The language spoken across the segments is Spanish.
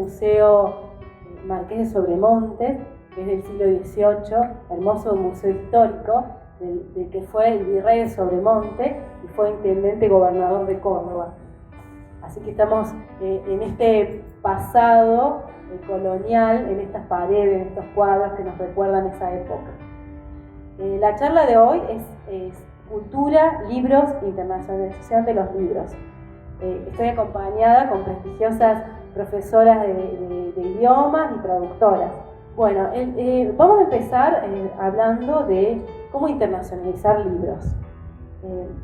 Museo Marqués de Sobremontes, que es del siglo XVIII, hermoso museo histórico, del que fue el virrey de Sobremonte y fue intendente gobernador de Córdoba. Así que estamos en este pasado colonial, en estas paredes, en estos cuadros que nos recuerdan esa época. La charla de hoy es cultura, libros, internacionalización de los libros. Estoy acompañada con prestigiosas profesoras de idiomas y traductoras. Bueno, vamos a empezar hablando de cómo internacionalizar libros.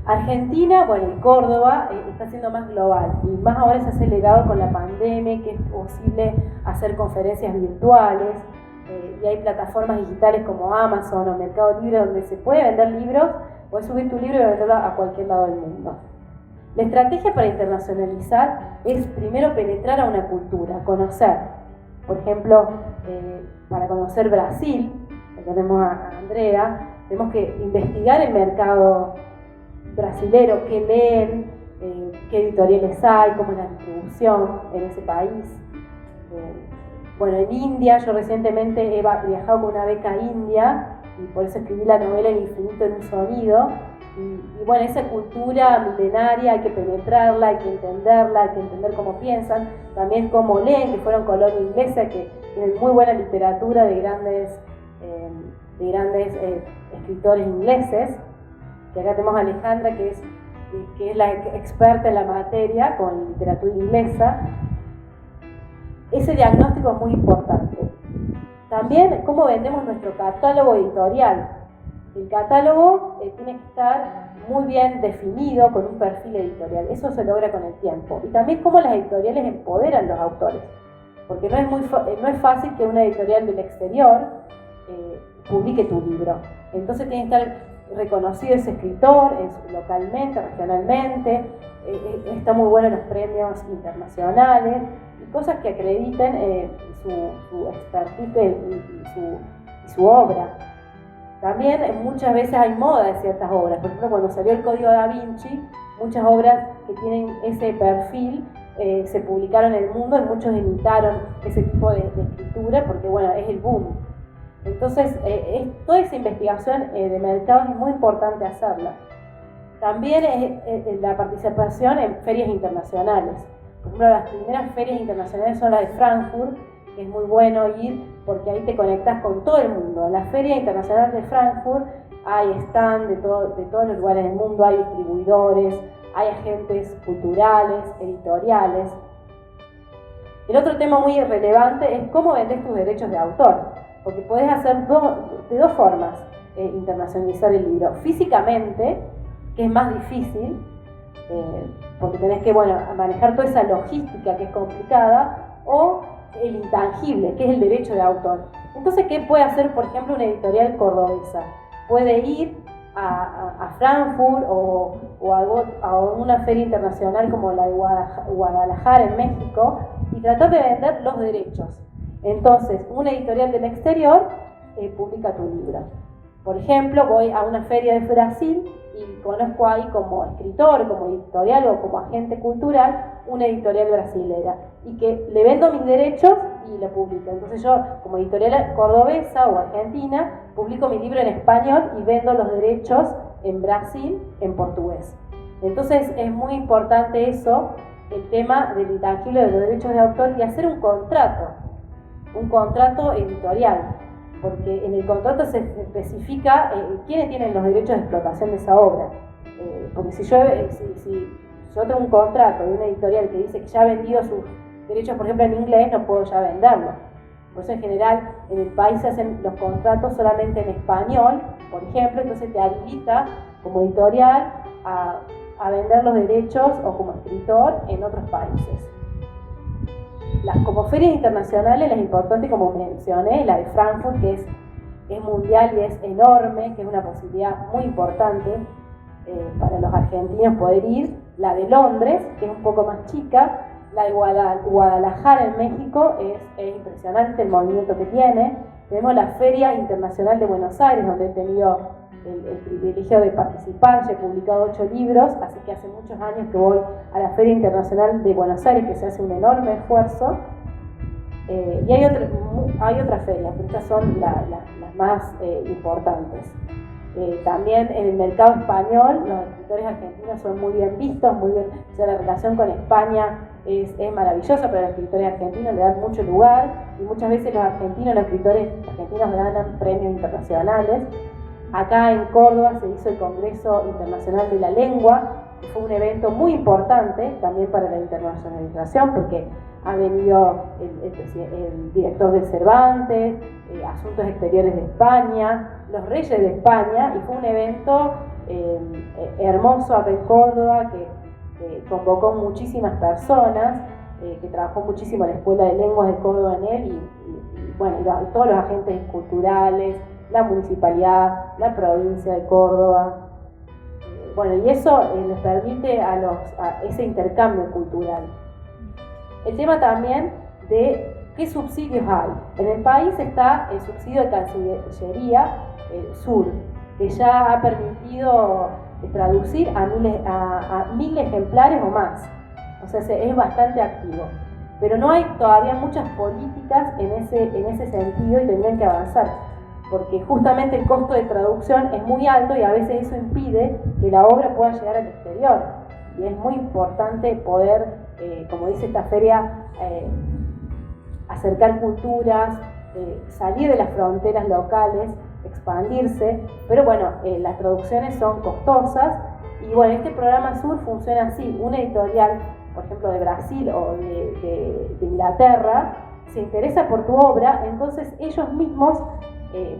Argentina, bueno, y Córdoba está siendo más global y más ahora se ha acelerado con la pandemia, que es posible hacer conferencias virtuales y hay plataformas digitales como Amazon o Mercado Libre donde se puede vender libros, puedes subir tu libro y venderlo a cualquier lado del mundo. La estrategia para internacionalizar es primero penetrar a una cultura, conocer. Por ejemplo, para conocer Brasil, tenemos a Andrea, tenemos que investigar el mercado brasilero, qué leen, qué editoriales hay, cómo es la distribución en ese país. Bueno, en India, yo recientemente he viajado con una beca a India y por eso escribí la novela El infinito en un sonido. Y bueno, esa cultura milenaria hay que penetrarla, hay que entender cómo piensan, también cómo leen, que fueron colonia inglesa, que tienen muy buena literatura de grandes escritores ingleses. Que acá tenemos a Alejandra, que es la experta en la materia con literatura inglesa. Ese diagnóstico es muy importante. También cómo vendemos nuestro catálogo editorial. El catálogo tiene que estar muy bien definido con un perfil editorial. Eso se logra con el tiempo. Y también cómo las editoriales empoderan a los autores. Porque no es fácil que una editorial del exterior publique tu libro. Entonces tiene que estar reconocido ese escritor localmente, regionalmente. Está muy bueno en los premios internacionales y cosas que acrediten su expertise y su obra. También muchas veces hay moda de ciertas obras. Por ejemplo, cuando salió el Código Da Vinci, muchas obras que tienen ese perfil se publicaron en el mundo y muchos imitaron ese tipo de escritura porque, bueno, es el boom. Entonces, toda esa investigación de mercado es muy importante hacerla. También la participación en ferias internacionales. Por ejemplo, las primeras ferias internacionales son las de Frankfurt, que es muy bueno ir porque ahí te conectas con todo el mundo. En la Feria Internacional de Frankfurt hay stand de todos los lugares del mundo, hay distribuidores, hay agentes culturales, editoriales. El otro tema muy relevante es cómo vendes tus derechos de autor, porque podés hacer de dos formas internacionalizar el libro. Físicamente, que es más difícil, porque tenés que manejar toda esa logística que es complicada, o el intangible, que es el derecho de autor. Entonces, ¿qué puede hacer, por ejemplo, una editorial cordobesa? Puede ir a Frankfurt o a una feria internacional como la de Guadalajara en México y tratar de vender los derechos. Entonces, una editorial del exterior publica tu libro. Por ejemplo, voy a una feria de Brasil y conozco ahí como escritor, como editorial o como agente cultural una editorial brasilera y que le vendo mis derechos y lo publico. Entonces yo, como editorial cordobesa o argentina, publico mi libro en español y vendo los derechos en Brasil en portugués. Entonces es muy importante eso, el tema del intangible de los derechos de autor y hacer un contrato editorial. Porque en el contrato se especifica quiénes tienen los derechos de explotación de esa obra. Porque si yo tengo un contrato de una editorial que dice que ya ha vendido sus derechos, por ejemplo en inglés, no puedo ya venderlo. Por eso en general en el país se hacen los contratos solamente en español, por ejemplo, entonces te habilita como editorial a vender los derechos o como escritor en otros países. Como ferias internacionales, las importantes, como mencioné, la de Frankfurt, que es mundial y es enorme, que es una posibilidad muy importante para los argentinos poder ir. La de Londres, que es un poco más chica. La de Guadalajara en México es impresionante el movimiento que tiene. Tenemos la Feria Internacional de Buenos Aires, donde he tenido el privilegio de participar. Ya he publicado 8 libros, así que hace muchos años que voy a la Feria Internacional de Buenos Aires, que se hace un enorme esfuerzo. Y hay otras ferias, pero estas son las más importantes. También en el mercado español los escritores argentinos son muy bien vistos, muy bien, o sea, la relación con España es maravillosa, pero los escritores argentinos le dan mucho lugar y muchas veces los escritores argentinos ganan premios internacionales. Acá en Córdoba se hizo el Congreso Internacional de la Lengua, que fue un evento muy importante también para la internacionalización, porque ha venido el director del Cervantes, Asuntos Exteriores de España, los Reyes de España, y fue un evento hermoso acá en Córdoba que convocó muchísimas personas, que trabajó muchísimo la Escuela de Lenguas de Córdoba en él, y bueno, todos los agentes culturales, la municipalidad, la provincia de Córdoba. Bueno, y eso nos permite a ese intercambio cultural. El tema también de qué subsidios hay. En el país está el subsidio de Cancillería Sur, que ya ha permitido traducir a 1000 ejemplares o más. O sea, es bastante activo. Pero no hay todavía muchas políticas en ese sentido y tendrían que avanzar, porque justamente el costo de traducción es muy alto y a veces eso impide que la obra pueda llegar al exterior. Y es muy importante poder, como dice esta feria, acercar culturas, salir de las fronteras locales, expandirse, pero bueno, las traducciones son costosas y bueno, este programa Sur funciona así: una editorial, por ejemplo de Brasil o de Inglaterra, se interesa por tu obra, entonces ellos mismos, el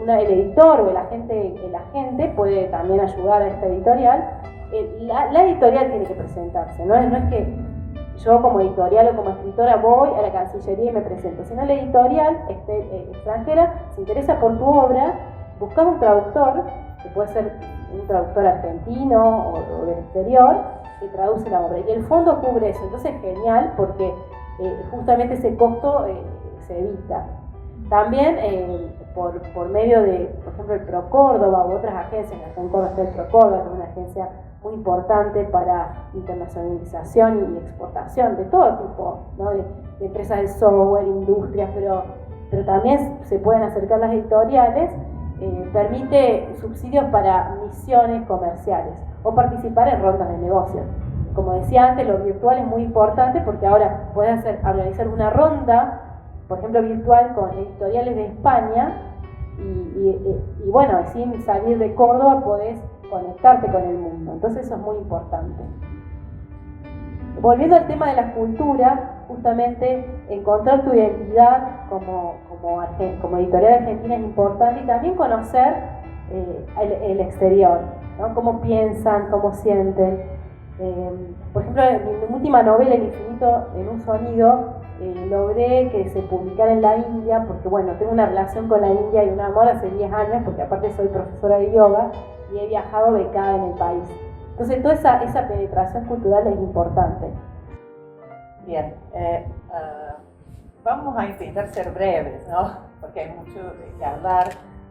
editor o el agente puede también ayudar a esta editorial. La editorial tiene que presentarse, no es que yo como editorial o como escritora voy a la Cancillería y me presento, sino la editorial extranjera se interesa por tu obra, buscas un traductor, que puede ser un traductor argentino o del exterior, que traduce la obra, y el fondo cubre eso. Entonces es genial porque justamente ese costo se evita. También por medio de, por ejemplo, el ProCórdoba u otras agencias, acá en Córdoba está el ProCórdoba, que es una agencia muy importante para internacionalización y exportación de todo tipo, ¿no? de empresas de software, industrias, pero también se pueden acercar las editoriales, permite subsidios para misiones comerciales o participar en rondas de negocios. Como decía antes, lo virtual es muy importante porque ahora puedes organizar una ronda, por ejemplo, virtual con editoriales de España y bueno, sin salir de Córdoba podés conectarte con el mundo. Entonces eso es muy importante. Volviendo al tema de la cultura, justamente encontrar tu identidad como editorial argentina es importante, y también conocer el exterior, ¿no? Cómo piensan, cómo sienten. Por ejemplo, en mi última novela, El infinito en un sonido, logré que se publicara en la India, porque bueno, tengo una relación con la India y un amor hace 10 años, porque aparte soy profesora de yoga y he viajado becada en el país. Entonces toda esa penetración cultural es importante. Bien, vamos a intentar ser breves, ¿no? Porque hay mucho que hablar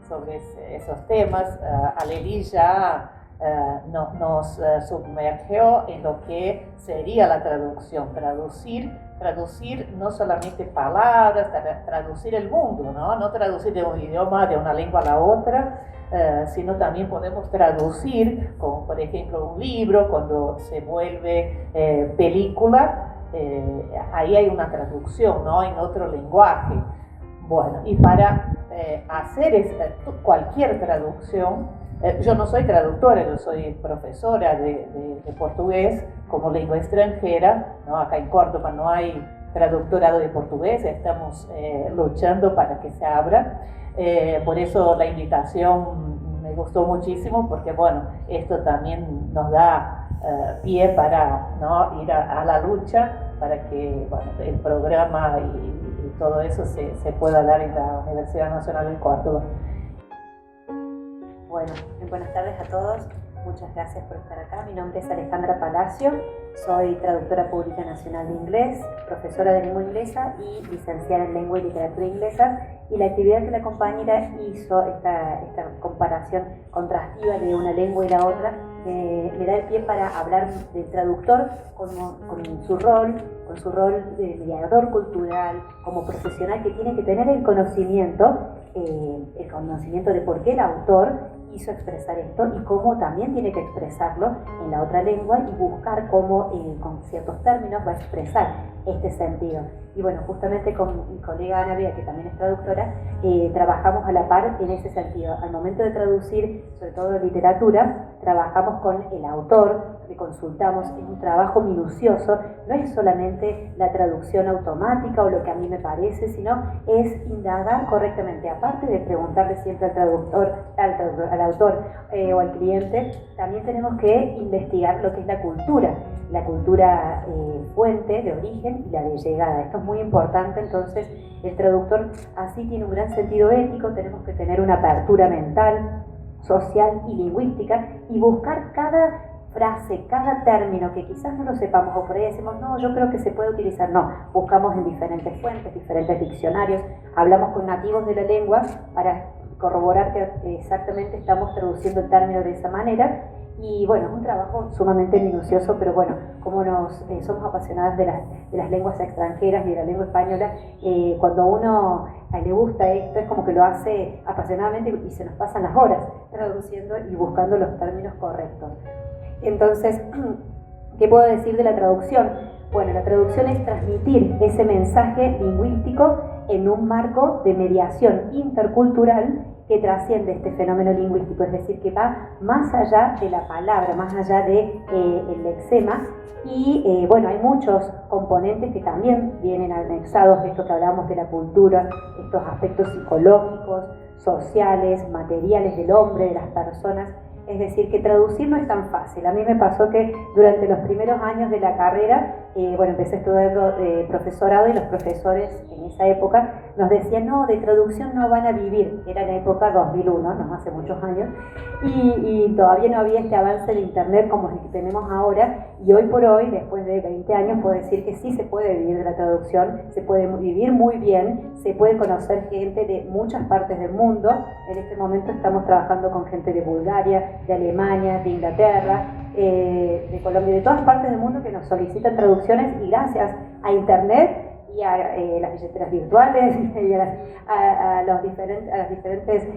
sobre esos temas. Aleli ya nos sumergió en lo que sería la traducción. Traducir no solamente palabras, traducir el mundo, ¿no? Traducir de un idioma, de una lengua a la otra, sino también podemos traducir, como por ejemplo un libro, cuando se vuelve película, ahí hay una traducción, ¿no? En otro lenguaje. Bueno, y para hacer cualquier traducción, yo no soy traductora, yo soy profesora de portugués como lengua extranjera, ¿no? Acá en Córdoba no hay traductorado de portugués, estamos luchando para que se abra. Por eso la invitación me gustó muchísimo, porque bueno, esto también nos da pie para, ¿no? Ir a la lucha para que bueno, el programa y todo eso se pueda dar en la Universidad Nacional de Córdoba. Bueno, buenas tardes a todos. Muchas gracias por estar acá. Mi nombre es Alejandra Palacio, soy traductora pública nacional de inglés, profesora de lengua inglesa y licenciada en lengua y literatura inglesa. Y la actividad que la compañera hizo, esta comparación contrastiva de una lengua y la otra, me da el pie para hablar del traductor con su rol de mediador cultural, como profesional que tiene que tener el conocimiento de por qué el autor quiso expresar esto y cómo también tiene que expresarlo en la otra lengua y buscar cómo con ciertos términos va a expresar este sentido. Y bueno, justamente con mi colega Ana Bea, que también es traductora, trabajamos a la par en ese sentido. Al momento de traducir, sobre todo literatura, trabajamos con el autor, le consultamos, es un trabajo minucioso, no es solamente la traducción automática o lo que a mí me parece, sino es indagar correctamente, aparte de preguntarle siempre al autor o al cliente, también tenemos que investigar lo que es la cultura fuente de origen y la de llegada. Esto es muy importante, entonces el traductor así tiene un gran sentido ético, tenemos que tener una apertura mental, social y lingüística y buscar cada frase, cada término que quizás no lo sepamos o por ahí decimos, no, yo creo que se puede utilizar, no, buscamos en diferentes fuentes, diferentes diccionarios, hablamos con nativos de la lengua para corroborar que exactamente estamos traduciendo el término de esa manera. Y bueno, es un trabajo sumamente minucioso, pero bueno, como somos apasionadas de las lenguas extranjeras y de la lengua española, cuando a uno le gusta esto, es como que lo hace apasionadamente y se nos pasan las horas traduciendo y buscando los términos correctos. Entonces, ¿qué puedo decir de la traducción? Bueno, la traducción es transmitir ese mensaje lingüístico en un marco de mediación intercultural que trasciende este fenómeno lingüístico, es decir, que va más allá de la palabra, más allá de el lexema, y bueno, hay muchos componentes que también vienen anexados de esto que hablamos de la cultura, estos aspectos psicológicos, sociales, materiales del hombre, de las personas. Es decir, que traducir no es tan fácil. A mí me pasó que durante los primeros años de la carrera, empecé estudiando profesorado y los profesores en esa época nos decían, no, de traducción no van a vivir. Era en la época 2001, no hace muchos años, y todavía no había este avance de internet como el que tenemos ahora, y hoy por hoy, después de 20 años, puedo decir que sí se puede vivir de la traducción, se puede vivir muy bien, se puede conocer gente de muchas partes del mundo. En este momento estamos trabajando con gente de Bulgaria, de Alemania, de Inglaterra, de Colombia, de todas partes del mundo que nos solicitan traducciones, y gracias a internet y a las billeteras virtuales y a las diferentes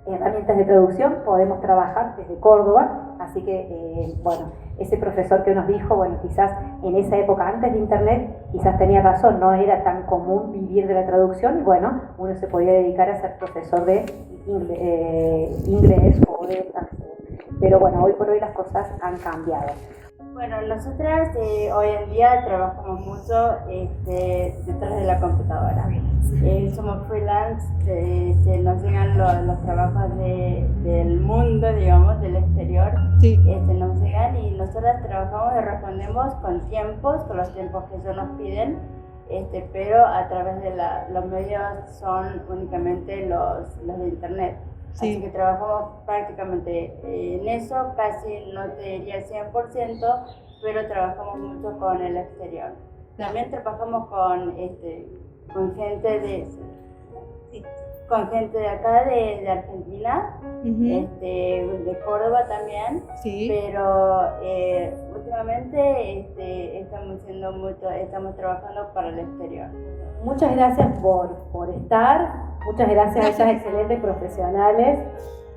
herramientas de traducción podemos trabajar desde Córdoba. Así que bueno, ese profesor que nos dijo, bueno, quizás en esa época antes de internet quizás tenía razón, no era tan común vivir de la traducción, y bueno, uno se podía dedicar a ser profesor de inglés o de francés. Pero bueno, hoy por hoy las cosas han cambiado. Bueno, nosotras hoy en día trabajamos mucho detrás de la computadora. Somos freelance, nos llegan los trabajos del mundo, digamos, del exterior. Sí. Nos llegan y nosotras trabajamos y respondemos con los tiempos que ellos nos piden, pero a través de los medios son únicamente los de internet. Sí. Así que trabajamos prácticamente en eso, casi no te diría 100%, pero trabajamos mucho con el exterior. También trabajamos con gente de acá, de Argentina, de Córdoba también, sí. Pero últimamente estamos trabajando para el exterior. Muchas gracias por estar, muchas gracias a esas excelentes profesionales,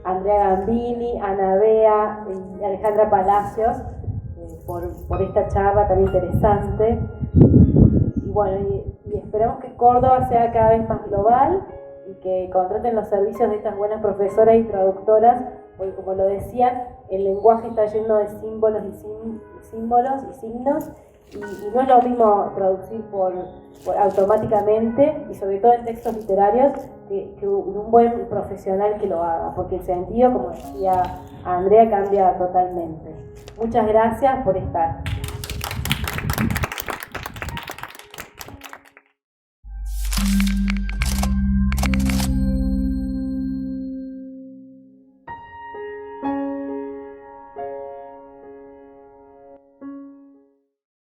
Andrea Gambini, Ana Bea y Alejandra Palacios, por esta charla tan interesante. Y bueno, y esperamos que Córdoba sea cada vez más global y que contraten los servicios de estas buenas profesoras y traductoras, porque como lo decían, el lenguaje está lleno de símbolos y signos, y no es lo mismo traducir por automáticamente, y sobre todo en textos literarios, que un buen profesional que lo haga, porque el sentido, como decía Andrea, cambia totalmente. Muchas gracias por estar.